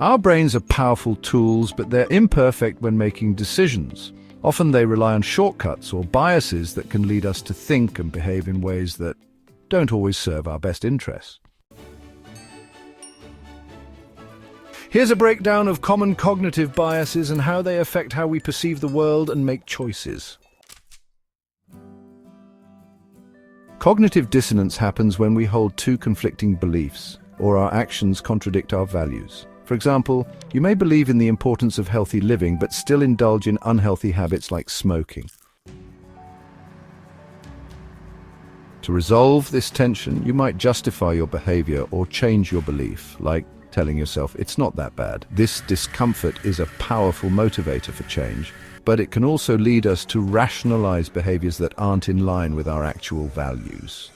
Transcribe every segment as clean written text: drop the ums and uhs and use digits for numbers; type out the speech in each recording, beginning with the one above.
Our brains are powerful tools, but they're imperfect when making decisions. Often they rely on shortcuts or biases that can lead us to think and behave in ways that don't always serve our best interests. Here's a breakdown of common cognitive biases and how they affect how we perceive the world and make choices. Cognitive dissonance happens when we hold two conflicting beliefs, or our actions contradict our values. For example, you may believe in the importance of healthy living but still indulge in unhealthy habits like smoking. To resolve this tension, you might justify your behavior or change your belief, like telling yourself it's not that bad. This discomfort is a powerful motivator for change, but it can also lead us to rationalize behaviors that aren't in line with our actual values.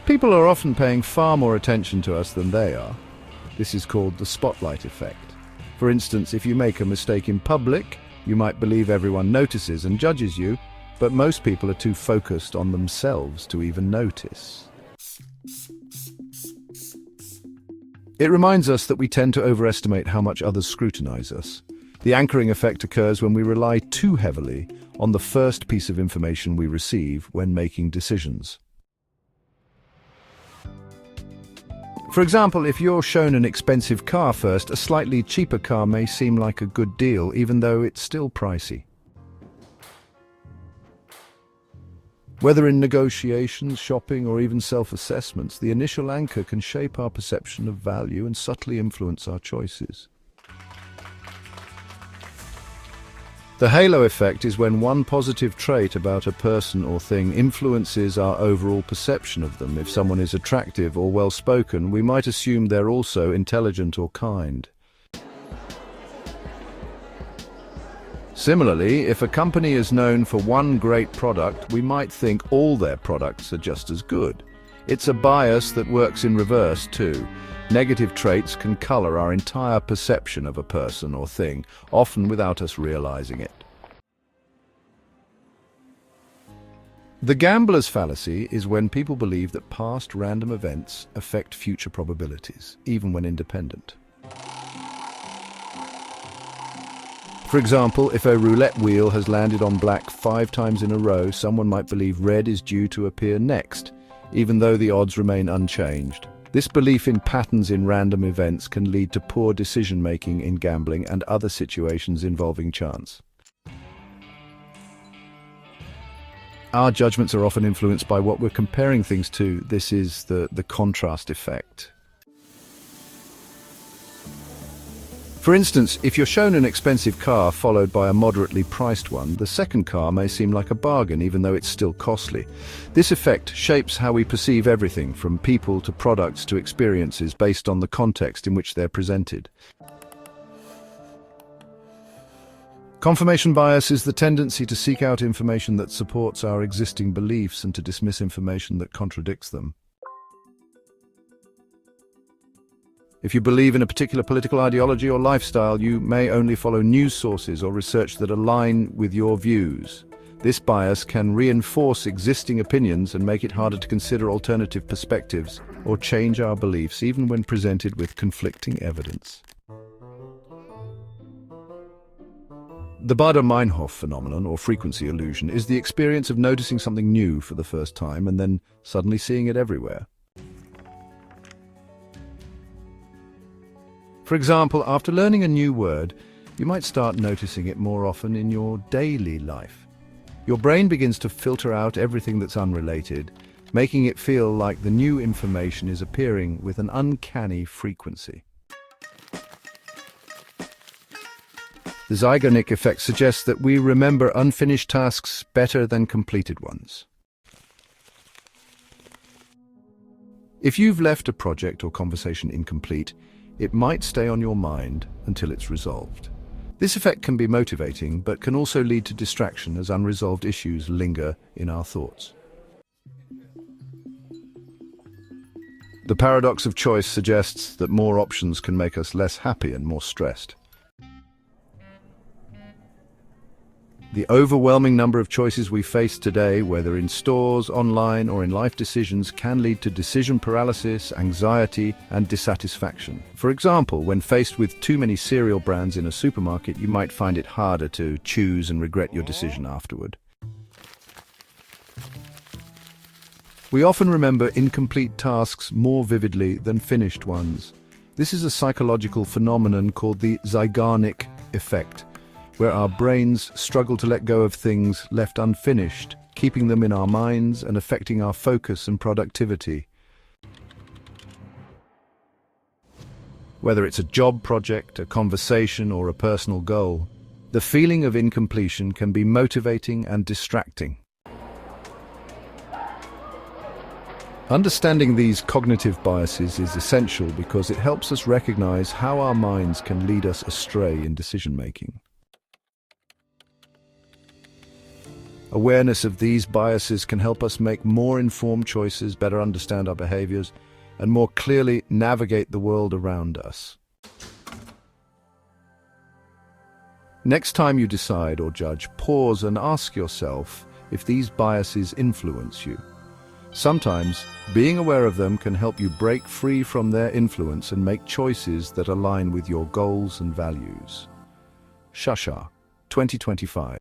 People are often paying far more attention to us than they are. This is called the spotlight effect. For instance, if you make a mistake in public, you might believe everyone notices and judges you, but most people are too focused on themselves to even notice. It reminds us that we tend to overestimate how much others scrutinize us. The anchoring effect occurs when we rely too heavily on the first piece of information we receive when making decisions. For example, if you're shown an expensive car first, a slightly cheaper car may seem like a good deal, even though it's still pricey. Whether in negotiations, shopping, or even self-assessments, the initial anchor can shape our perception of value and subtly influence our choices. The halo effect is when one positive trait about a person or thing influences our overall perception of them. If someone is attractive or well-spoken, we might assume they're also intelligent or kind. Similarly, if a company is known for one great product, we might think all their products are just as good. It's a bias that works in reverse too. Negative traits can color our entire perception of a person or thing, often without us realizing it. The gambler's fallacy is when people believe that past random events affect future probabilities, even when independent. For example, if a roulette wheel has landed on black 5 times in a row, someone might believe red is due to appear next, even though the odds remain unchanged. This belief in patterns in random events can lead to poor decision-making in gambling and other situations involving chance. Our judgments are often influenced by what we're comparing things to. This is the contrast effect. For instance, if you're shown an expensive car followed by a moderately priced one, the second car may seem like a bargain even though it's still costly. This effect shapes how we perceive everything, from people to products to experiences, based on the context in which they're presented. Confirmation bias is the tendency to seek out information that supports our existing beliefs and to dismiss information that contradicts them. If you believe in a particular political ideology or lifestyle, you may only follow news sources or research that align with your views. This bias can reinforce existing opinions and make it harder to consider alternative perspectives or change our beliefs, even when presented with conflicting evidence. The Bader-Meinhof phenomenon, or frequency illusion, is the experience of noticing something new for the first time and then suddenly seeing it everywhere. For example, after learning a new word, you might start noticing it more often in your daily life. Your brain begins to filter out everything that's unrelated, making it feel like the new information is appearing with an uncanny frequency. The Zeigarnik effect suggests that we remember unfinished tasks better than completed ones. If you've left a project or conversation incomplete, it might stay on your mind until it's resolved. This effect can be motivating, but can also lead to distraction as unresolved issues linger in our thoughts. The paradox of choice suggests that more options can make us less happy and more stressed. The overwhelming number of choices we face today, whether in stores, online, or in life decisions, can lead to decision paralysis, anxiety, and dissatisfaction. For example, when faced with too many cereal brands in a supermarket, you might find it harder to choose and regret your decision afterward. We often remember incomplete tasks more vividly than finished ones. This is a psychological phenomenon called the Zeigarnik effect, where our brains struggle to let go of things left unfinished, keeping them in our minds and affecting our focus and productivity. Whether it's a job project, a conversation, or a personal goal, the feeling of incompletion can be motivating and distracting. Understanding these cognitive biases is essential because it helps us recognize how our minds can lead us astray in decision-making. Awareness of these biases can help us make more informed choices, better understand our behaviors, and more clearly navigate the world around us. Next time you decide or judge, pause and ask yourself if these biases influence you. Sometimes, being aware of them can help you break free from their influence and make choices that align with your goals and values. Shasha, 2025.